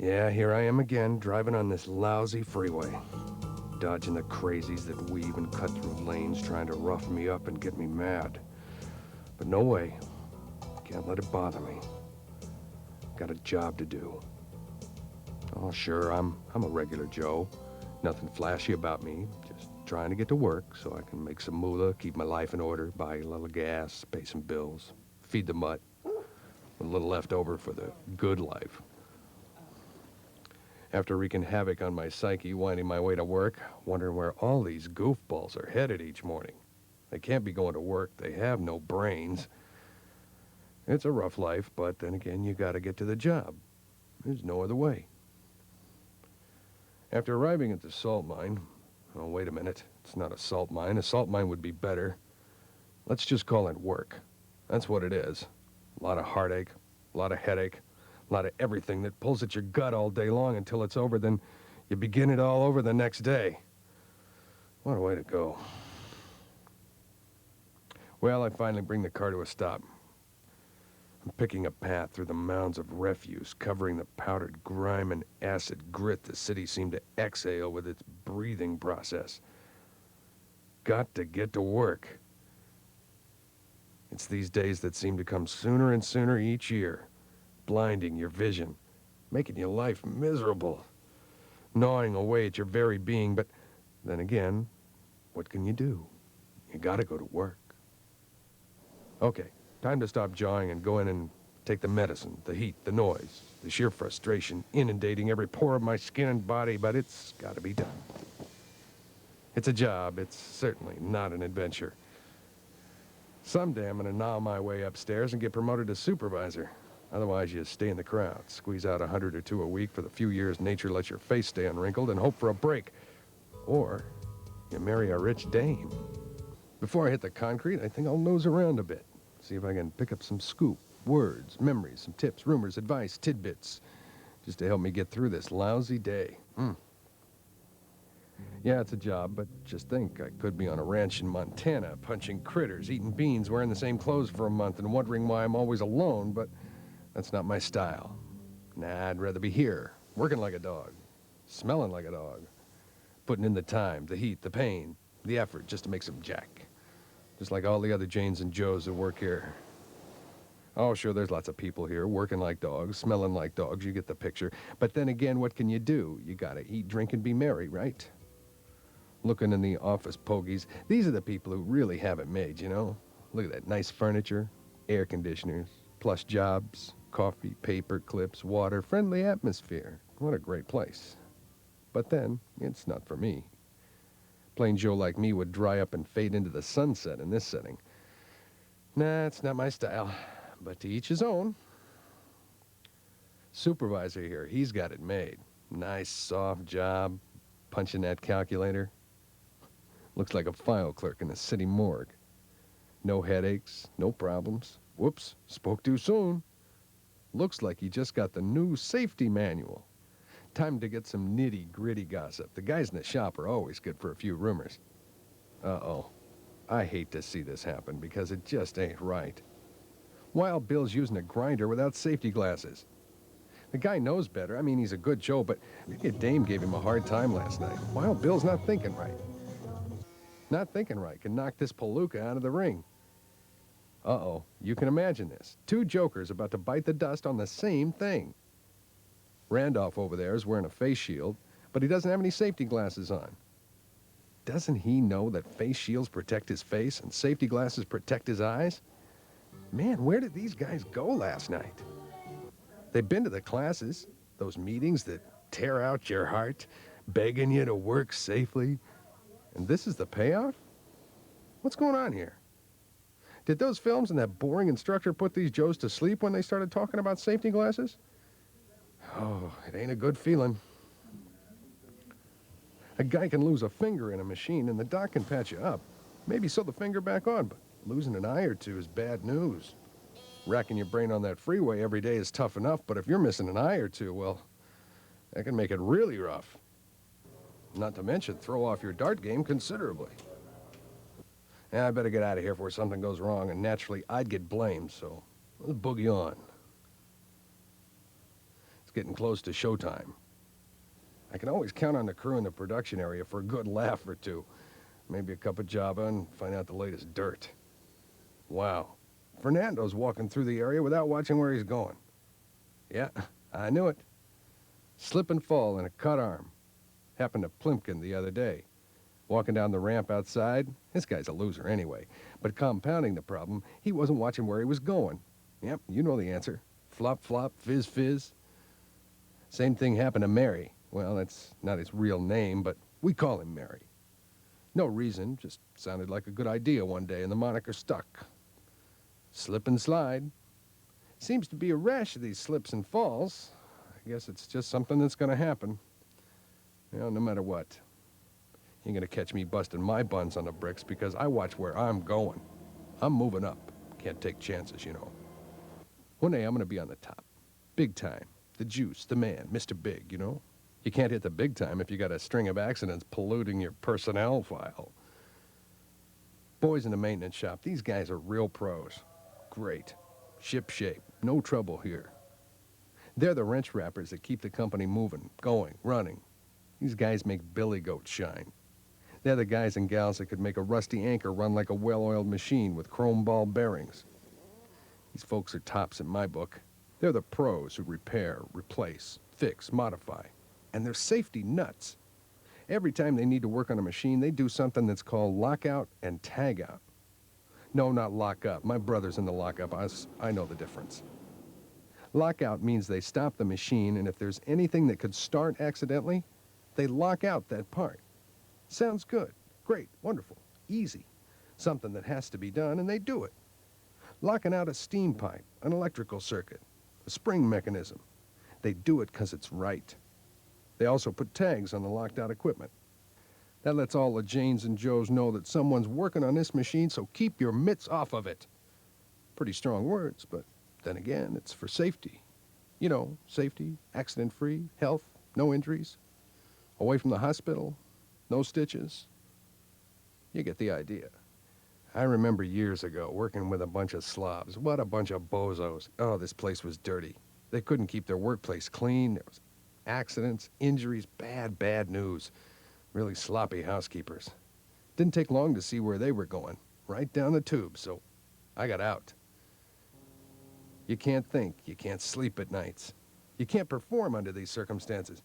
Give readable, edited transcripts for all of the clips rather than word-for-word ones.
Yeah, here I am again, driving on this lousy freeway. Dodging the crazies that weave and cut through lanes trying to rough me up and get me mad. But no way. Can't let it bother me. Got a job to do. Oh, sure, I'm a regular Joe. Nothing flashy about me. Just trying to get to work so I can make some moolah, keep my life in order, buy a little gas, pay some bills, feed the mutt, with a little left over for the good life. After wreaking havoc on my psyche, winding my way to work, wondering where all these goofballs are headed each morning. They can't be going to work. They have no brains. It's a rough life, but then again, you gotta get to the job. There's no other way. After arriving at the salt mine, oh, wait a minute, it's not a salt mine. A salt mine would be better. Let's just call it work. That's what it is. A lot of heartache, a lot of headache, a lot of everything that pulls at your gut all day long until it's over, then you begin it all over the next day. What a way to go. Well, I finally bring the car to a stop. I'm picking a path through the mounds of refuse, covering the powdered grime and acid grit the city seemed to exhale with its breathing process. Got to get to work. It's these days that seem to come sooner and sooner each year, blinding your vision, making your life miserable, gnawing away at your very being. But then again, what can you do? You gotta go to work. Okay, time to stop jawing and go in and take the medicine, the heat, the noise, the sheer frustration inundating every pore of my skin and body, but it's gotta be done. It's a job. It's certainly not an adventure. Someday I'm gonna gnaw my way upstairs and get promoted to supervisor. Otherwise, you stay in the crowd, squeeze out 100 or 2 a week for the few years nature lets your face stay unwrinkled, and hope for a break. Or you marry a rich dame. Before I hit the concrete, I think I'll nose around a bit. See if I can pick up some scoop, words, memories, some tips, rumors, advice, tidbits, just to help me get through this lousy day. Yeah, it's a job, but just think, I could be on a ranch in Montana, punching critters, eating beans, wearing the same clothes for a month, and wondering why I'm always alone, but that's not my style. Nah, I'd rather be here, working like a dog, smelling like a dog, putting in the time, the heat, the pain, the effort, just to make some jack. Just like all the other Janes and Joes that work here. Oh, sure, there's lots of people here, working like dogs, smelling like dogs, you get the picture. But then again, what can you do? You gotta eat, drink, and be merry, right? Looking in the office pogies, these are the people who really have it made, you know? Look at that, nice furniture, air conditioners, plush jobs, coffee, paper clips, water, friendly atmosphere. What a great place. But then, it's not for me. Plain Joe like me would dry up and fade into the sunset in this setting. Nah, it's not my style, but to each his own. Supervisor here, he's got it made. Nice, soft job, punching that calculator. Looks like a file clerk in a city morgue. No headaches, no problems. Whoops, spoke too soon. Looks like he just got the new safety manual. Time to get some nitty-gritty gossip. The guys in the shop are always good for a few rumors. Uh-oh. I hate to see this happen because it just ain't right. Wild Bill's using a grinder without safety glasses. The guy knows better. I mean, he's a good Joe, but maybe a dame gave him a hard time last night. Wild Bill's not thinking right. Not thinking right can knock this palooka out of the ring. Uh-oh. You can imagine this. 2 jokers about to bite the dust on the same thing. Randolph over there is wearing a face shield, but he doesn't have any safety glasses on. Doesn't he know that face shields protect his face and safety glasses protect his eyes? Man, where did these guys go last night? They've been to the classes, those meetings that tear out your heart, begging you to work safely. And this is the payoff? What's going on here? Did those films and that boring instructor put these Joes to sleep when they started talking about safety glasses? Oh, it ain't a good feeling. A guy can lose a finger in a machine and the doc can patch you up. Maybe sew the finger back on, but losing an eye or two is bad news. Racking your brain on that freeway every day is tough enough, but if you're missing an eye or two, well, that can make it really rough. Not to mention throw off your dart game considerably. Yeah, I better get out of here before something goes wrong, and naturally I'd get blamed, so let's boogie on. It's getting close to showtime. I can always count on the crew in the production area for a good laugh or two. Maybe a cup of Java and find out the latest dirt. Wow. Fernando's walking through the area without watching where he's going. Yeah, I knew it. Slip and fall in a cut arm. Happened to Plimpkin the other day. Walking down the ramp outside, this guy's a loser anyway. But compounding the problem, he wasn't watching where he was going. Yep, you know the answer. Flop, flop, fizz, fizz. Same thing happened to Mary. Well, that's not his real name, but we call him Mary. No reason, just sounded like a good idea one day and the moniker stuck. Slip and slide. Seems to be a rash of these slips and falls. I guess it's just something that's going to happen. You know, no matter what. You ain't going to catch me busting my buns on the bricks because I watch where I'm going. I'm moving up. Can't take chances, you know. One day I'm going to be on the top. Big time. The juice, the man, Mr. Big, you know. You can't hit the big time if you got a string of accidents polluting your personnel file. Boys in the maintenance shop, these guys are real pros. Great. Ship shape. No trouble here. They're the wrench wrappers that keep the company moving, going, running. These guys make billy goats shine. They're the guys and gals that could make a rusty anchor run like a well-oiled machine with chrome ball bearings. These folks are tops in my book. They're the pros who repair, replace, fix, modify. And they're safety nuts. Every time they need to work on a machine, they do something that's called lockout and tagout. No, not lock up. My brother's in the lockup. I know the difference. Lockout means they stop the machine, and if there's anything that could start accidentally, they lock out that part. Sounds good. Great. Wonderful. Easy. Something that has to be done, and they do it. Locking out a steam pipe, an electrical circuit, a spring mechanism. They do it because it's right. They also put tags on the locked out equipment. That lets all the Janes and Joes know that someone's working on this machine, so keep your mitts off of it. Pretty strong words, but then again, it's for safety. You know, safety, accident-free, health, no injuries. Away from the hospital, no stitches. You get the idea. I remember years ago working with a bunch of slobs. What a bunch of bozos. Oh, this place was dirty. They couldn't keep their workplace clean. There was accidents, injuries, bad news. Really sloppy housekeepers. Didn't take long to see where they were going. Right down the tube, so I got out. You can't think. You can't sleep at nights. You can't perform under these circumstances.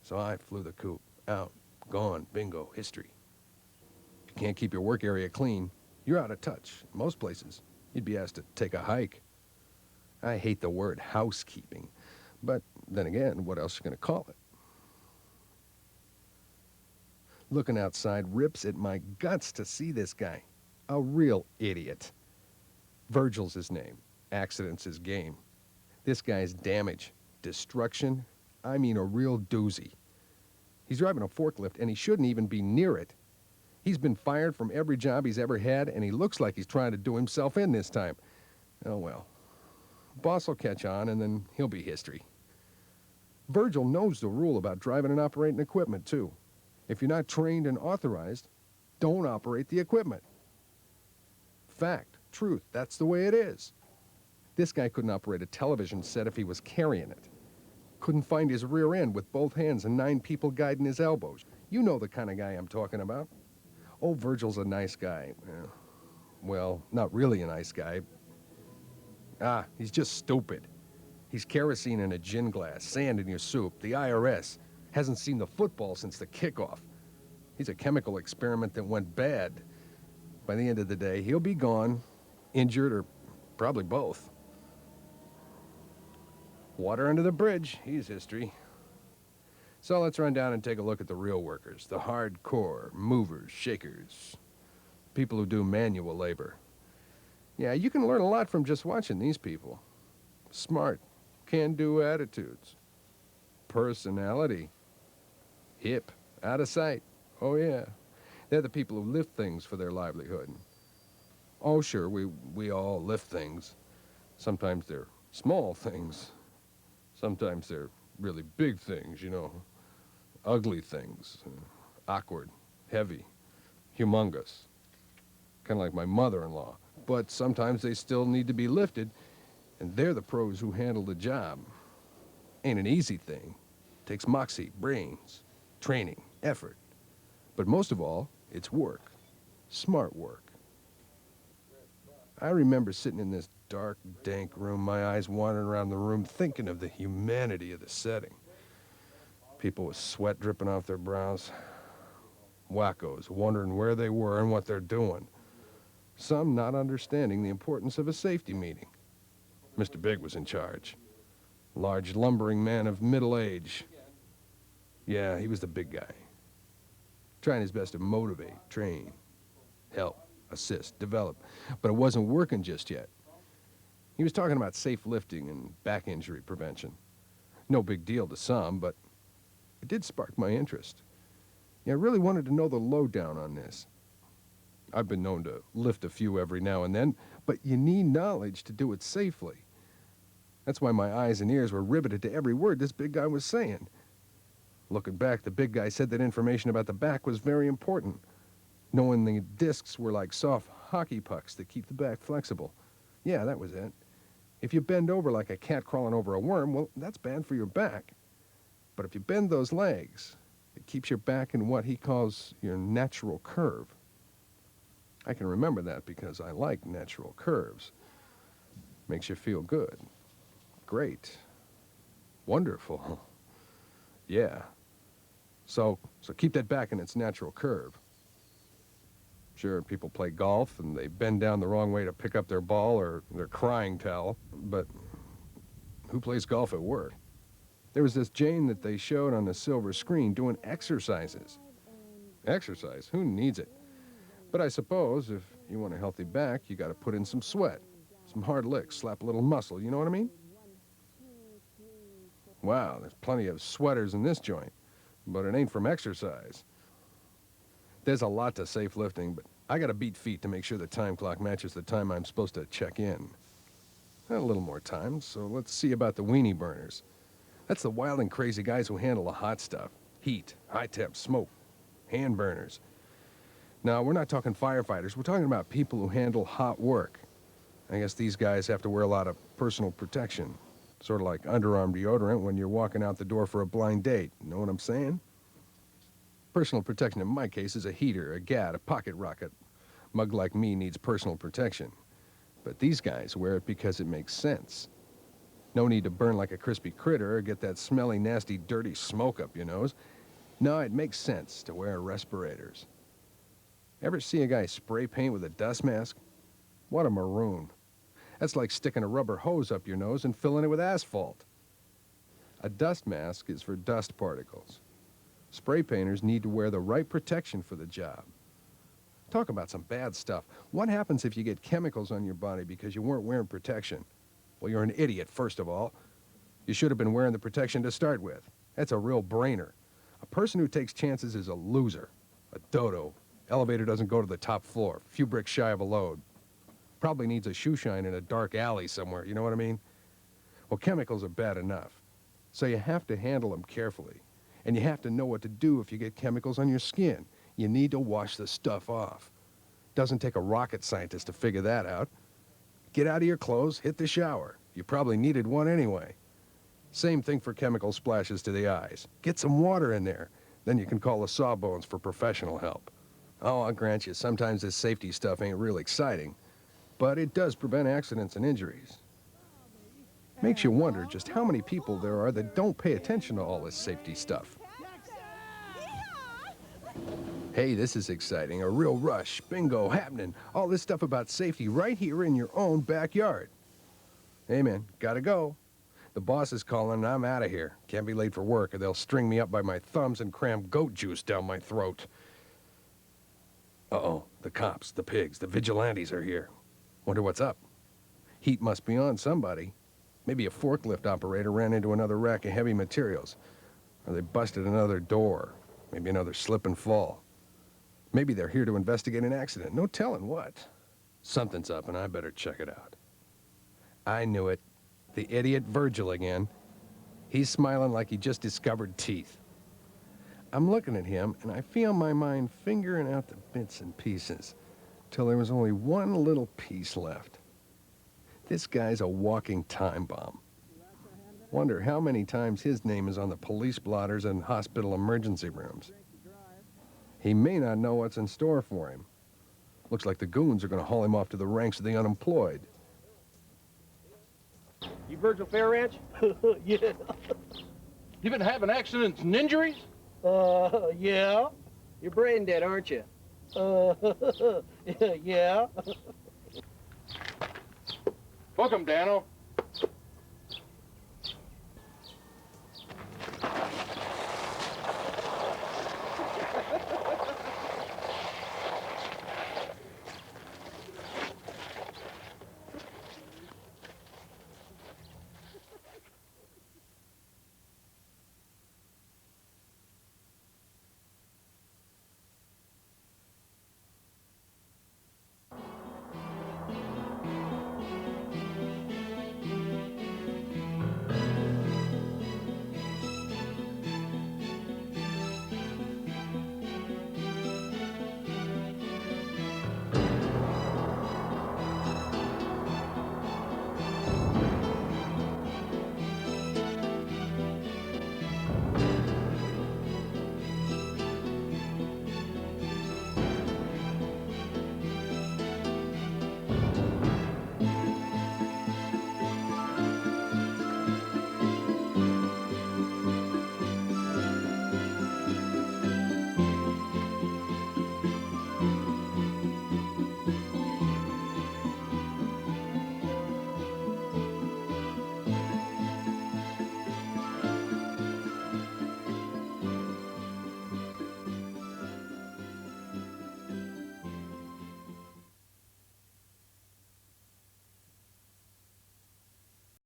So I flew the coop. Out. Gone. Bingo. History. If you can't keep your work area clean, you're out of touch. In most places, you'd be asked to take a hike. I hate the word housekeeping. But then again, what else are you going to call it? Looking outside rips at my guts to see this guy. A real idiot. Virgil's his name. Accident's his game. This guy's damage, destruction, I mean a real doozy. He's driving a forklift and he shouldn't even be near it. He's been fired from every job he's ever had and he looks like he's trying to do himself in this time. Oh well. Boss will catch on and then he'll be history. Virgil knows the rule about driving and operating equipment too. If you're not trained and authorized, don't operate the equipment. Fact, truth, that's the way it is. This guy couldn't operate a television set if he was carrying it. Couldn't find his rear end with both hands and 9 people guiding his elbows. You know the kind of guy I'm talking about. Oh, Virgil's a nice guy. Well, not really a nice guy. He's just stupid. He's kerosene in a gin glass, sand in your soup, the IRS. Hasn't seen the football since the kickoff. He's a chemical experiment that went bad. By the end of the day, he'll be gone, injured, or probably both. Water under the bridge, he's history. So let's run down and take a look at the real workers, the hardcore movers, shakers, people who do manual labor. Yeah, you can learn a lot from just watching these people. Smart, can-do attitudes, personality, hip, out of sight. Oh yeah, they're the people who lift things for their livelihood. Oh sure, we all lift things. Sometimes they're small things. Sometimes they're really big things, you know. Ugly things. Awkward. Heavy. Humongous. Kind of like my mother-in-law. But sometimes they still need to be lifted, and they're the pros who handle the job. Ain't an easy thing. Takes moxie, brains, training, effort. But most of all, it's work. Smart work. I remember sitting in this dark, dank room, my eyes wandering around the room, thinking of the humanity of the setting. People with sweat dripping off their brows. Wackos wondering where they were and what they're doing. Some not understanding the importance of a safety meeting. Mr. Big was in charge. Large, lumbering man of middle age. Yeah, he was the big guy. Trying his best to motivate, train, help, assist, develop. But it wasn't working just yet. He was talking about safe lifting and back injury prevention. No big deal to some, but it did spark my interest. Yeah, I really wanted to know the lowdown on this. I've been known to lift a few every now and then, but you need knowledge to do it safely. That's why my eyes and ears were riveted to every word this big guy was saying. Looking back, the big guy said that information about the back was very important. Knowing the discs were like soft hockey pucks that keep the back flexible. Yeah, that was it. If you bend over like a cat crawling over a worm, well, that's bad for your back. But if you bend those legs, it keeps your back in what he calls your natural curve. I can remember that because I like natural curves. Makes you feel good. Great. Wonderful. Yeah. So keep that back in its natural curve. Sure, people play golf and they bend down the wrong way to pick up their ball or their crying towel, but who plays golf at work? There was this Jane that they showed on the silver screen doing exercises. Exercise? Who needs it? But I suppose if you want a healthy back, you got to put in some sweat, some hard licks, slap a little muscle, you know what I mean? Wow, there's plenty of sweaters in this joint, but it ain't from exercise. There's a lot to safe lifting, but I got to beat feet to make sure the time clock matches the time I'm supposed to check in. A little more time, so let's see about the weenie burners. That's the wild and crazy guys who handle the hot stuff. Heat, high temp, smoke, hand burners. Now, we're not talking firefighters. We're talking about people who handle hot work. I guess these guys have to wear a lot of personal protection. Sort of like underarm deodorant when you're walking out the door for a blind date. Know what I'm saying? Personal protection in my case is a heater, a gat, a pocket rocket. Mug like me needs personal protection. But these guys wear it because it makes sense. No need to burn like a crispy critter or get that smelly, nasty, dirty smoke up your nose. No, it makes sense to wear respirators. Ever see a guy spray paint with a dust mask? What a maroon. That's like sticking a rubber hose up your nose and filling it with asphalt. A dust mask is for dust particles. Spray painters need to wear the right protection for the job. Talk about some bad stuff. What happens if you get chemicals on your body because you weren't wearing protection? Well, you're an idiot, first of all. You should have been wearing the protection to start with. That's a real brainer. A person who takes chances is a loser, a dodo. Elevator doesn't go to the top floor, few bricks shy of a load. Probably needs a shoe shine in a dark alley somewhere, you know what I mean? Well, chemicals are bad enough. So you have to handle them carefully. And you have to know what to do if you get chemicals on your skin. You need to wash the stuff off. Doesn't take a rocket scientist to figure that out. Get out of your clothes, hit the shower. You probably needed one anyway. Same thing for chemical splashes to the eyes. Get some water in there. Then you can call the Sawbones for professional help. Oh, I'll grant you, sometimes this safety stuff ain't real exciting, but it does prevent accidents and injuries. Makes you wonder just how many people there are that don't pay attention to all this safety stuff. Hey, this is exciting. A real rush, bingo, happening. All this stuff about safety right here in your own backyard. Hey, man, gotta go. The boss is calling and I'm out of here. Can't be late for work or they'll string me up by my thumbs and cram goat juice down my throat. Uh-oh, the cops, the pigs, the vigilantes are here. Wonder what's up. Heat must be on somebody. Maybe a forklift operator ran into another rack of heavy materials. Or they busted another door. Maybe another slip and fall. Maybe they're here to investigate an accident. No telling what. Something's up and I better check it out. I knew it. The idiot Virgil again. He's smiling like he just discovered teeth. I'm looking at him, and I feel my mind fingering out the bits and pieces, till there was only one little piece left. This guy's a walking time bomb. Wonder how many times his name is on the police blotters and hospital emergency rooms. He may not know what's in store for him. Looks like the goons are going to haul him off to the ranks of the unemployed. You Virgil Fair Ranch? Yeah. You been having accidents and injuries? Yeah. You're brain dead, aren't you? Yeah. Welcome, Danno.